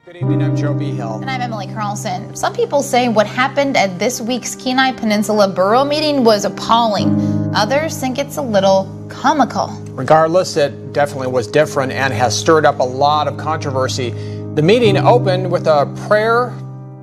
Good evening, I'm Joe B. Hill. And I'm Emily Carlson. Some people say what happened at this week's Kenai Peninsula Borough meeting was appalling. Others think it's a little comical. Regardless, it definitely was different and has stirred up a lot of controversy. The meeting opened with a prayer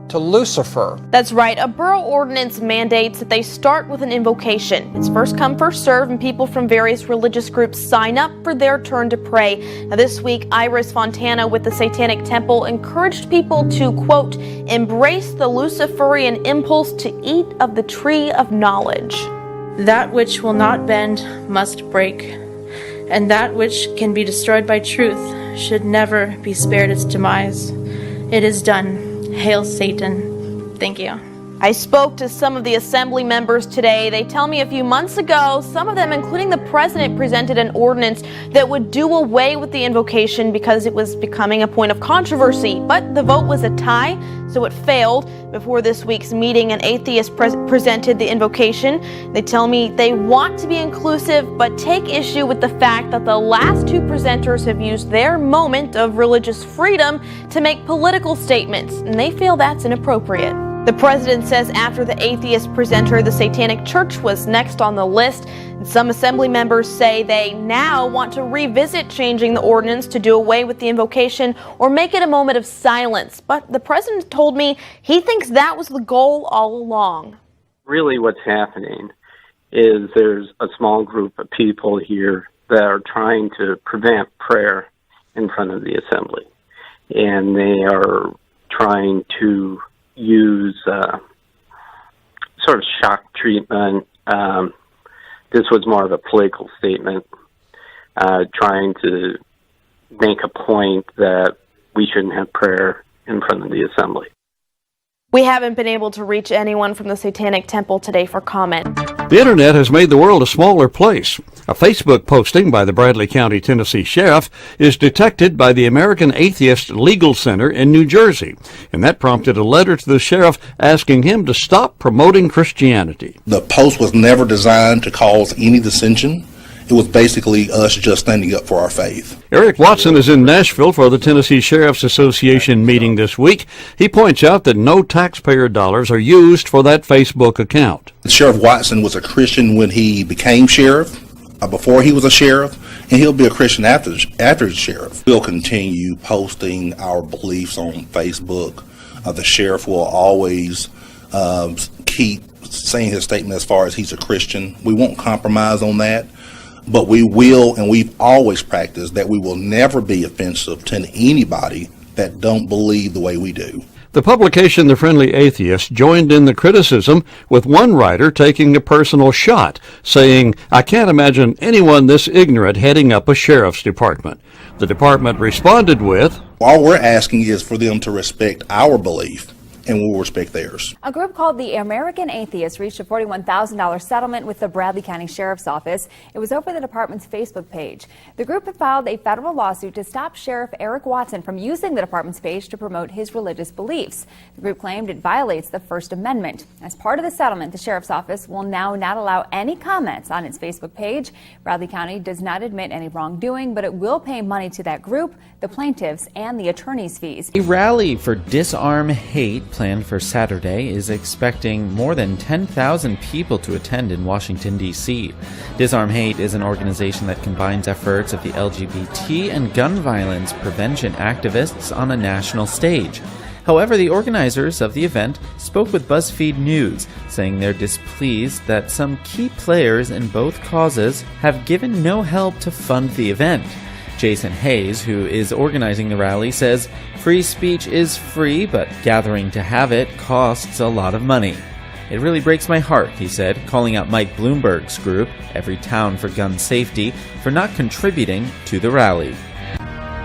to Lucifer. That's right. A borough ordinance mandates that they start with an invocation. It's first come, first serve, and people from various religious groups sign up for their turn to pray. Now, this week, Iris Fontana with the Satanic Temple encouraged people to, quote, embrace the Luciferian impulse to eat of the tree of knowledge. That which will not bend must break, and that which can be destroyed by truth should never be spared its demise. It is done. Hail Satan. Thank you. I spoke to some of the assembly members today. They tell me a few months ago, some of them, including the president, presented an ordinance that would do away with the invocation because it was becoming a point of controversy. But the vote was a tie, so it failed. Before this week's meeting, an atheist presented the invocation. They tell me they want to be inclusive, but take issue with the fact that the last two presenters have used their moment of religious freedom to make political statements, and they feel that's inappropriate. The president says after the atheist presenter, the Satanic Church was next on the list. And some assembly members say they now want to revisit changing the ordinance to do away with the invocation or make it a moment of silence. But the president told me he thinks that was the goal all along. Really what's happening is there's a small group of people here that are trying to prevent prayer in front of the assembly. And they are trying to use sort of shock treatment. This was more of a political statement, trying to make a point that we shouldn't have prayer in front of the assembly. We haven't been able to reach anyone from the Satanic Temple today for comment. The internet has made the world a smaller place. A Facebook posting by the Bradley County, Tennessee sheriff is detected by the American Atheist Legal Center in New Jersey, and that prompted a letter to the sheriff asking him to stop promoting Christianity. The post was never designed to cause any dissension. It was basically us just standing up for our faith. Eric Watson is in Nashville for the Tennessee Sheriff's Association meeting this week. He points out that no taxpayer dollars are used for that Facebook account. Sheriff Watson was a Christian when he became sheriff, before he was a sheriff, and he'll be a Christian after he's sheriff. We'll continue posting our beliefs on Facebook. The sheriff will always keep saying his statement as far as he's a Christian. We won't compromise on that. But we will, and we've always practiced, that we will never be offensive to anybody that don't believe the way we do. The publication The Friendly Atheist joined in the criticism, with one writer taking a personal shot, saying, "I can't imagine anyone this ignorant heading up a sheriff's department." The department responded with, All we're asking is for them to respect our belief, and we'll respect theirs. A group called the American Atheists reached a $41,000 settlement with the Bradley County Sheriff's Office. It was over the department's Facebook page. The group had filed a federal lawsuit to stop Sheriff Eric Watson from using the department's page to promote his religious beliefs. The group claimed it violates the First Amendment. As part of the settlement, the Sheriff's Office will now not allow any comments on its Facebook page. Bradley County does not admit any wrongdoing, but it will pay money to that group, the plaintiffs, and the attorney's fees. A rally for Disarm Hate planned for Saturday is expecting more than 10,000 people to attend in Washington, D.C. Disarm Hate is an organization that combines efforts of the LGBT and gun violence prevention activists on a national stage. However, the organizers of the event spoke with BuzzFeed News, saying they're displeased that some key players in both causes have given no help to fund the event. Jason Hayes, who is organizing the rally, says free speech is free, but gathering to have it costs a lot of money. It really breaks my heart, he said, calling out Mike Bloomberg's group, Every Town for Gun Safety, for not contributing to the rally.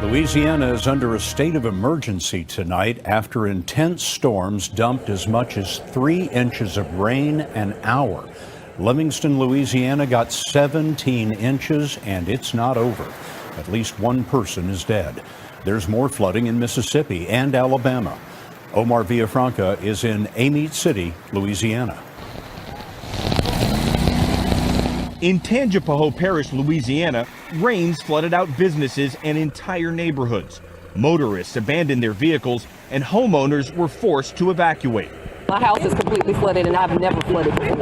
Louisiana is under a state of emergency tonight after intense storms dumped as much as 3 inches of rain an hour. Livingston, Louisiana got 17 inches, and it's not over. At least one person is dead. There's more flooding in Mississippi and Alabama. Omar Villafranca is in Amite City, Louisiana. In Tangipahoa Parish, Louisiana, rains flooded out businesses and entire neighborhoods. Motorists abandoned their vehicles and homeowners were forced to evacuate. My house is completely flooded and I've never flooded before.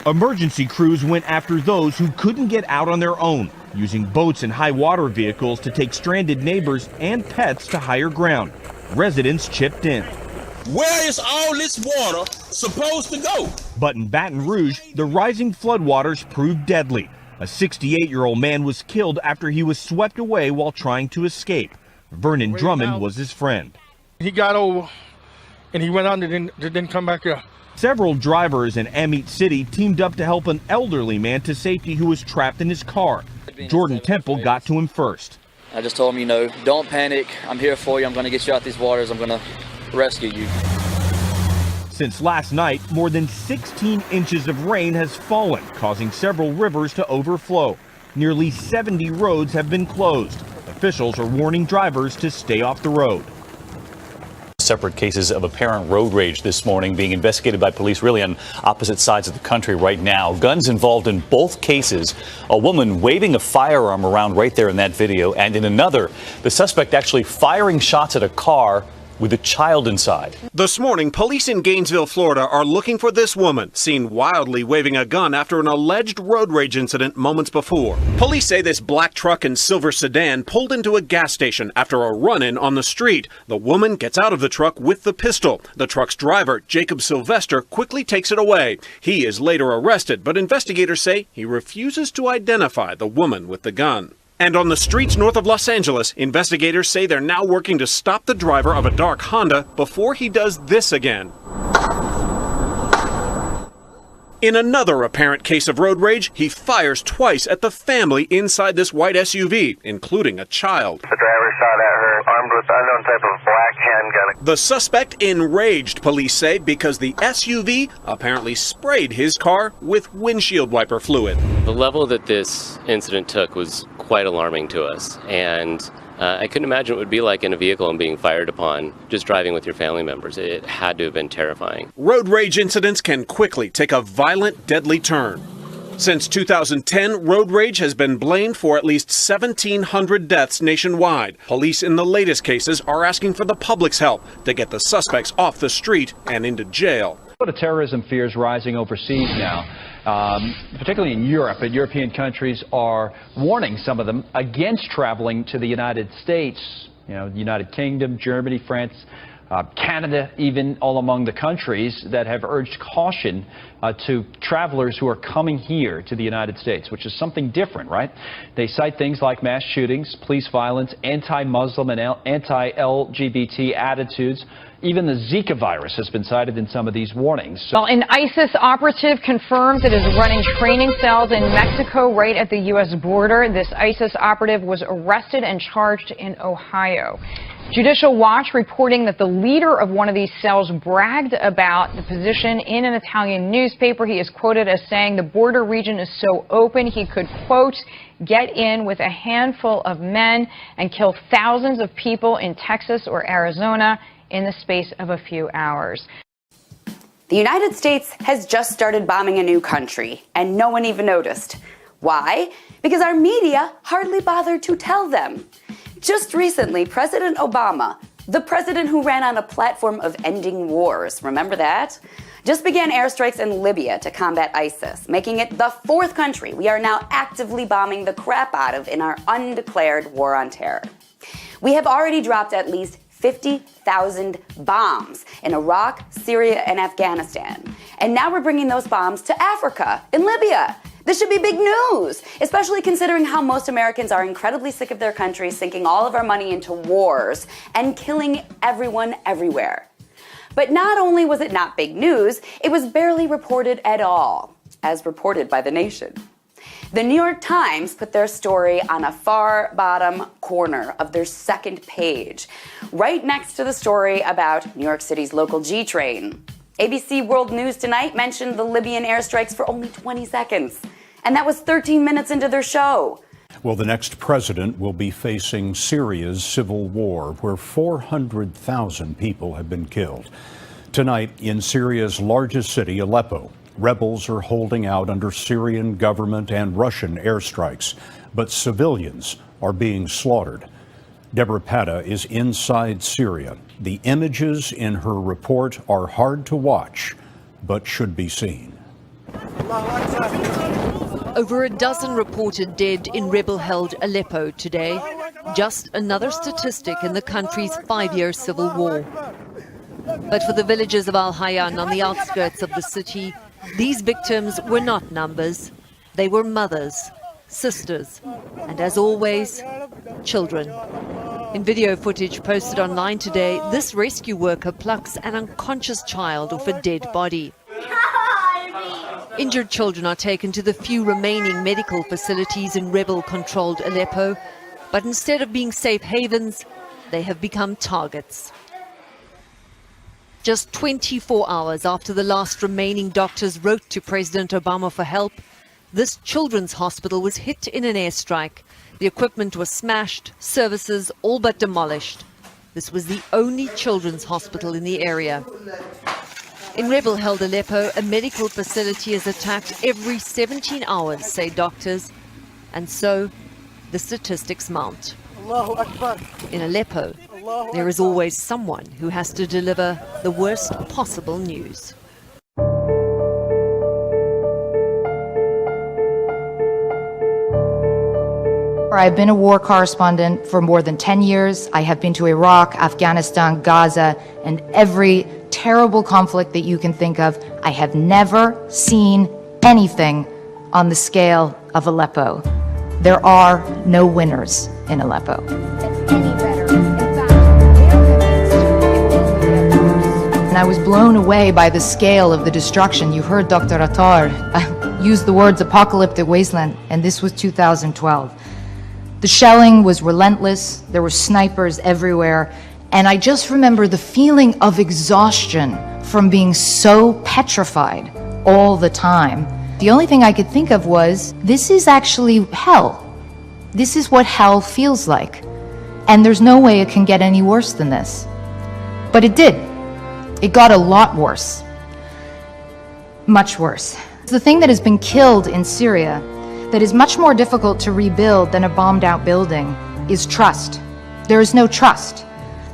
Emergency crews went after those who couldn't get out on their own, using boats and high water vehicles to take stranded neighbors and pets to higher ground. Residents chipped in. Where is all this water supposed to go? But in Baton Rouge, the rising floodwaters proved deadly. A 68-year-old man was killed after he was swept away while trying to escape. Vernon Drummond was his friend. He got over and he went under and didn't come back up. Several drivers in Amite City teamed up to help an elderly man to safety who was trapped in his car. Jordan Temple got to him first. I just told him, don't panic. I'm here for you. I'm going to get you out these waters. I'm going to rescue you. Since last night, more than 16 inches of rain has fallen, causing several rivers to overflow. Nearly 70 roads have been closed. Officials are warning drivers to stay off the road. Separate cases of apparent road rage this morning being investigated by police really on opposite sides of the country right now. Guns involved in both cases. A woman waving a firearm around right there in that video. And in another, the suspect actually firing shots at a car with a child inside. This morning, police in Gainesville, Florida are looking for this woman, seen wildly waving a gun after an alleged road rage incident moments before. Police say this black truck and silver sedan pulled into a gas station after a run-in on the street. The woman gets out of the truck with the pistol. The truck's driver, Jacob Sylvester, quickly takes it away. He is later arrested, but investigators say he refuses to identify the woman with the gun. And on the streets north of Los Angeles, investigators say they're now working to stop the driver of a dark Honda before he does this again. In another apparent case of road rage, he fires twice at the family inside this white SUV, including a child. The driver shot at her, armed with unknown type of black handgun. The suspect enraged, police say, because the SUV apparently sprayed his car with windshield wiper fluid. The level that this incident took was quite alarming to us, and I couldn't imagine what it would be like in a vehicle and being fired upon just driving with your family members. It had to have been terrifying. Road rage incidents can quickly take a violent, deadly turn. Since 2010, road rage has been blamed for at least 1,700 deaths nationwide. Police in the latest cases are asking for the public's help to get the suspects off the street and into jail. The terrorism fears rising overseas now, particularly in Europe, and European countries are warning some of them against traveling to the United States, the United Kingdom, Germany, France, Canada, even all among the countries that have urged caution to travelers who are coming here to the United States, which is something different, right? They cite things like mass shootings, police violence, anti-Muslim and anti-LGBT attitudes. Even the Zika virus has been cited in some of these warnings. Well, an ISIS operative confirms it is running training cells in Mexico right at the U.S. border. This ISIS operative was arrested and charged in Ohio. Judicial Watch reporting that the leader of one of these cells bragged about the position in an Italian newspaper. He is quoted as saying the border region is so open he could, quote, get in with a handful of men and kill thousands of people in Texas or Arizona in the space of a few hours. The United States has just started bombing a new country, and no one even noticed. Why? Because our media hardly bothered to tell them. Just recently, President Obama, the president who ran on a platform of ending wars, remember that? Just began airstrikes in Libya to combat ISIS, making it the fourth country we are now actively bombing the crap out of in our undeclared war on terror. We have already dropped at least 50,000 bombs in Iraq, Syria, and Afghanistan. And now we're bringing those bombs to Africa, in Libya. This should be big news, especially considering how most Americans are incredibly sick of their country sinking all of our money into wars and killing everyone everywhere. But not only was it not big news, it was barely reported at all, as reported by The Nation. The New York Times put their story on a far bottom corner of their second page, right next to the story about New York City's local G train. ABC World News Tonight mentioned the Libyan airstrikes for only 20 seconds, and that was 13 minutes into their show. Well, the next president will be facing Syria's civil war, where 400,000 people have been killed. Tonight, in Syria's largest city, Aleppo, rebels are holding out under Syrian government and Russian airstrikes, but civilians are being slaughtered. Deborah Petta is inside Syria. The images in her report are hard to watch, but should be seen. Over a dozen reported dead in rebel-held Aleppo today. Just another statistic in the country's 5-year civil war. But for the villagers of Al-Hayyan on the outskirts of the city, these victims were not numbers. They were mothers, sisters, and as always, children. In video footage posted online today, this rescue worker plucks an unconscious child off a dead body. Injured children are taken to the few remaining medical facilities in rebel-controlled Aleppo, but instead of being safe havens, they have become targets. Just 24 hours after the last remaining doctors wrote to President Obama for help, this children's hospital was hit in an airstrike. The equipment was smashed, services all but demolished. This was the only children's hospital in the area. In rebel-held Aleppo, a medical facility is attacked every 17 hours, say doctors. And so, the statistics mount. In Aleppo, there is always someone who has to deliver the worst possible news. I've been a war correspondent for more than 10 years. I have been to Iraq, Afghanistan, Gaza, and every terrible conflict that you can think of. I have never seen anything on the scale of Aleppo. There are no winners in Aleppo. And I was blown away by the scale of the destruction. You heard Dr. Attar use the words apocalyptic wasteland, and this was 2012. The shelling was relentless, there were snipers everywhere, and I just remember the feeling of exhaustion from being so petrified all the time. The only thing I could think of was, this is actually hell. This is what hell feels like. And there's no way it can get any worse than this. But it did. It got a lot worse. Much worse. The thing that has been killed in Syria that is much more difficult to rebuild than a bombed-out building is trust. There is no trust.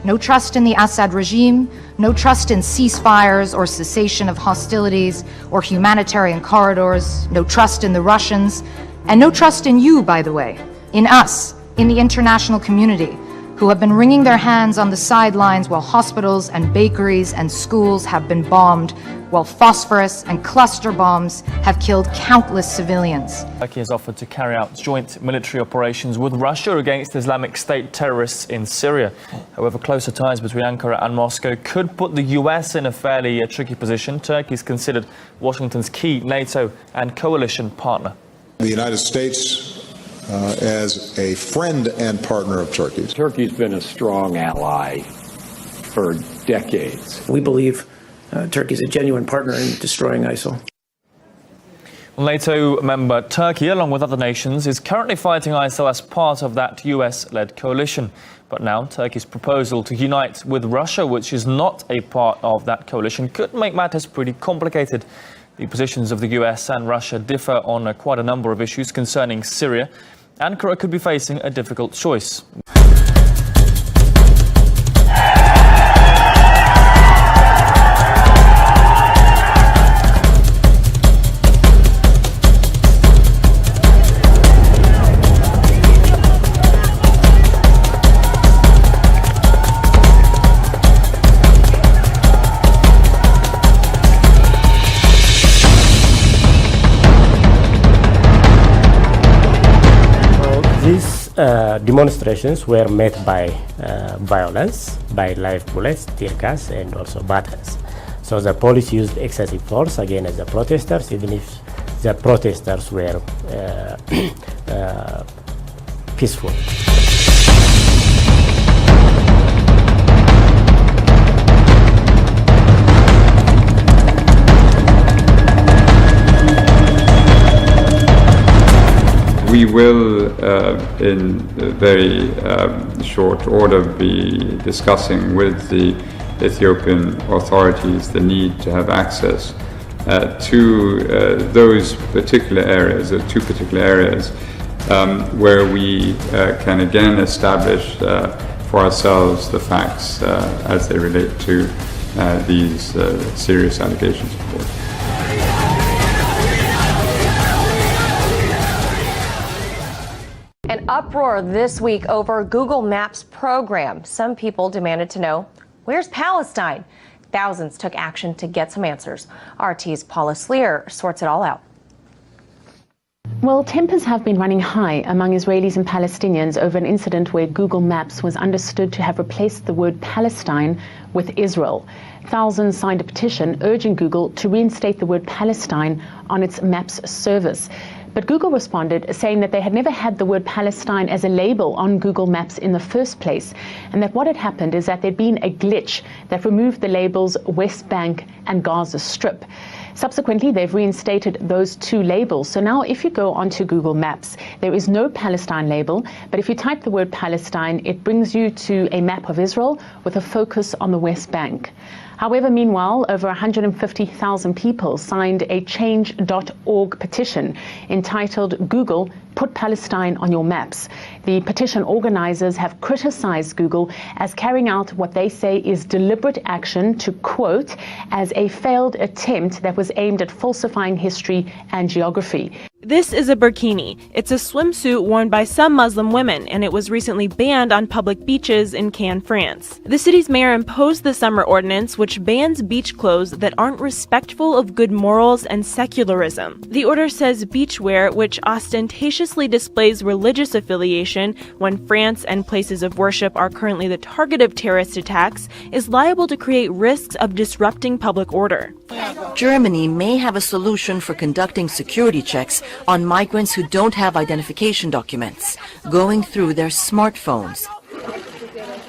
No trust in the Assad regime, no trust in ceasefires or cessation of hostilities or humanitarian corridors, no trust in the Russians, and no trust in you, by the way, in us, in the international community, who have been wringing their hands on the sidelines while hospitals and bakeries and schools have been bombed, while phosphorus and cluster bombs have killed countless civilians. Turkey has offered to carry out joint military operations with Russia against Islamic State terrorists in Syria. However, closer ties between Ankara and Moscow could put the US in a fairly tricky position. Turkey is considered Washington's key NATO and coalition partner. The United States as a friend and partner of Turkey. Turkey's been a strong ally for decades. We believe Turkey is a genuine partner in destroying ISIL. NATO member Turkey, along with other nations, is currently fighting ISIL as part of that US-led coalition. But now Turkey's proposal to unite with Russia, which is not a part of that coalition, could make matters pretty complicated. The positions of the US and Russia differ on quite a number of issues concerning Syria. Ankara could be facing a difficult choice. Demonstrations were met by violence, by live bullets, tear gas, and also batons. So the police used excessive force against the protesters, even if the protesters were peaceful. We will, in very short order, be discussing with the Ethiopian authorities the need to have access to those particular areas, two particular areas where we can again establish for ourselves the facts as they relate to these serious allegations, of course. An uproar this week over Google Maps program. Some people demanded to know, where's Palestine? Thousands took action to get some answers. RT's Paula Sleer sorts it all out. Well, tempers have been running high among Israelis and Palestinians over an incident where Google Maps was understood to have replaced the word Palestine with Israel. Thousands signed a petition urging Google to reinstate the word Palestine on its Maps service. But Google responded saying that they had never had the word Palestine as a label on Google Maps in the first place, and that what had happened is that there'd been a glitch that removed the labels West Bank and Gaza Strip. Subsequently, they've reinstated those two labels. So now if you go onto Google Maps, there is no Palestine label, but if you type the word Palestine, it brings you to a map of Israel with a focus on the West Bank. However, meanwhile, over 150,000 people signed a change.org petition entitled Google, Put Palestine on Your Maps. The petition organizers have criticized Google as carrying out what they say is deliberate action to, quote, as a failed attempt that was aimed at falsifying history and geography. This is a burkini. It's a swimsuit worn by some Muslim women, and it was recently banned on public beaches in Cannes, France. The city's mayor imposed the summer ordinance, which bans beach clothes that aren't respectful of good morals and secularism. The order says beachwear, which ostentatiously displays religious affiliation when France and places of worship are currently the target of terrorist attacks, is liable to create risks of disrupting public order. Germany may have a solution for conducting security checks on migrants who don't have identification documents, going through their smartphones.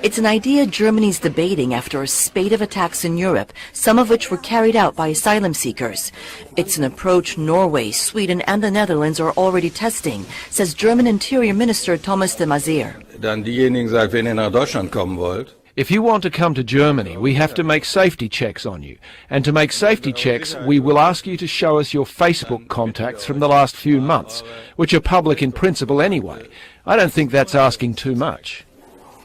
It's an idea Germany's debating after a spate of attacks in Europe, some of which were carried out by asylum seekers. It's an approach Norway, Sweden and the Netherlands are already testing, says German Interior Minister Thomas de Maizière. Dann diejenigen sagt, wenn ihr nach Deutschland kommen wollt. If you want to come to Germany, we have to make safety checks on you. And to make safety checks, we will ask you to show us your Facebook contacts from the last few months, which are public in principle anyway. I don't think that's asking too much.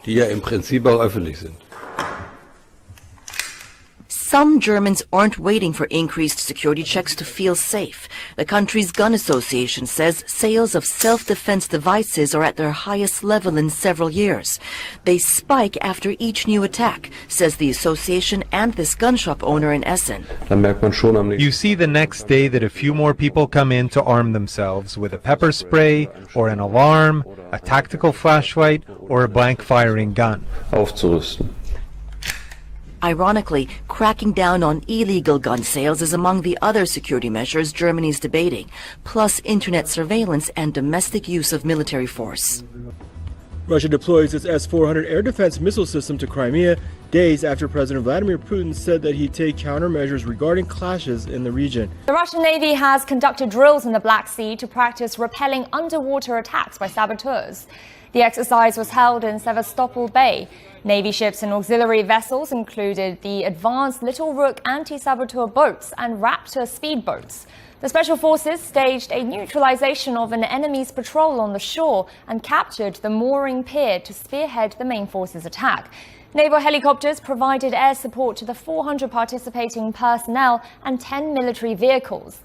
Die ja im Prinzip auch öffentlich sind. Some Germans aren't waiting for increased security checks to feel safe. The country's gun association says sales of self-defense devices are at their highest level in several years. They spike after each new attack, says the association and this gun shop owner in Essen. You see the next day that a few more people come in to arm themselves with a pepper spray or an alarm, a tactical flashlight, or a blank firing gun. Aufzurüsten. Ironically, cracking down on illegal gun sales is among the other security measures Germany's debating, plus internet surveillance and domestic use of military force. Russia deploys its S-400 air defense missile system to Crimea days after President Vladimir Putin said that he'd take countermeasures regarding clashes in the region. The Russian Navy has conducted drills in the Black Sea to practice repelling underwater attacks by saboteurs. The exercise was held in Sevastopol Bay. Navy ships and auxiliary vessels included the advanced Little Rook anti-saboteur boats and Raptor speedboats. The Special Forces staged a neutralization of an enemy's patrol on the shore and captured the mooring pier to spearhead the main force's attack. Naval helicopters provided air support to the 400 participating personnel and 10 military vehicles.